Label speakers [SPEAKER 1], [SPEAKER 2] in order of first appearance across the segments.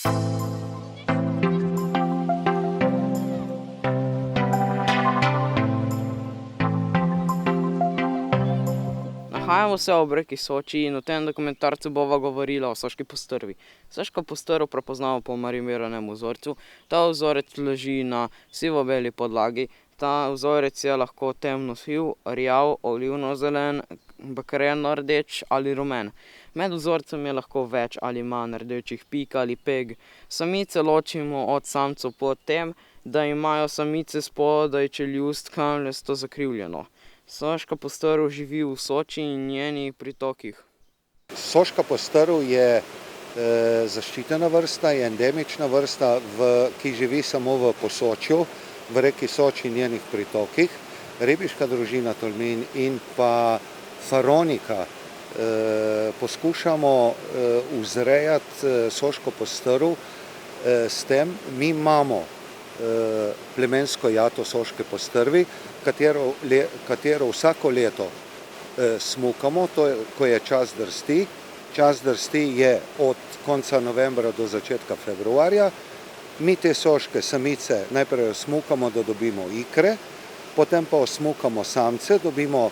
[SPEAKER 1] Nahajamo se ob reki Soči in v tem dokumentarcu bova govorila o soški postrvi. Soško postrv prepoznamo po marimiranem vzorcu. Ta vzorec leži na sivo-beli podlagi. Ta vzorec je lahko temno siv, rjav, olivno-zelen, bakreno rdeč ali rumen. Med vzorcem je lahko več ali manj rdečih pik ali peg. Samice ločimo od samcev po tem, da imajo samice spodaj čeljust kamljasto zakrivljeno. Soška postrv živi v Soči in njenih pritokih.
[SPEAKER 2] Soška postrv je zaščitena vrsta, je endemična vrsta, ki živi samo v Posočju, v reki Soči in njenih pritokih. Ribiška družina Tolmin in pa Faronika poskušamo vzrejati soško postrv s tem, mi imamo plemensko jato soške postrvi, katero vsako leto smukamo, ko je čas drsti. Čas drsti je od konca novembra do začetka februarja. Mi te soške samice najprej smukamo, da dobimo ikre, potem pa smukamo samce, dobimo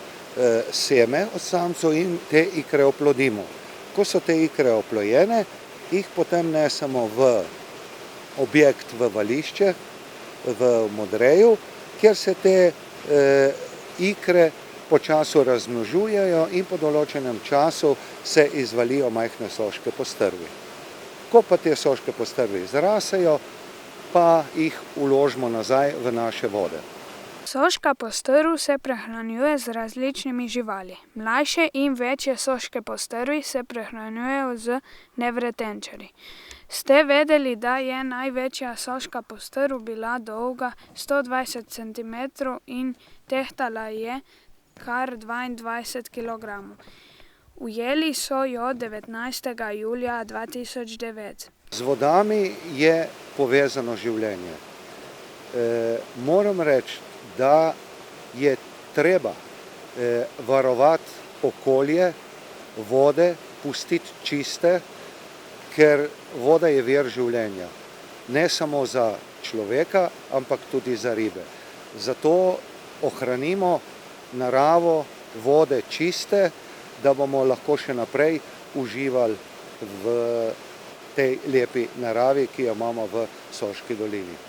[SPEAKER 2] seme od samcev in te ikre oplodimo. Ko so te ikre oplojene, jih potem nesemo v objekt v Vališče, v Modreju, kjer se te ikre po času razmnožujejo in po določenem času se izvalijo majhne soške postrvi. Ko pa te soške postrvi zrasejo, pa jih vložimo nazaj v naše vode.
[SPEAKER 3] Soška postrv se prehranjuje z različnimi živali. Mlajše in večje soške postrvi se prehranjujejo z nevretenčarji. Ste vedeli, da je največja soška postrv bila dolga 120 centimetrov in tehtala je kar 22 kilogramov. Ujeli so jo 19. julija 2009.
[SPEAKER 2] Z vodami je povezano življenje. Moram reči, da je treba varovati okolje, vode, pustiti čiste, ker voda je vir življenja. Ne samo za človeka, ampak tudi za ribe. Zato ohranimo naravo, vode čiste, da bomo lahko še naprej uživali v tej lepi naravi, ki jo imamo v Soški dolini.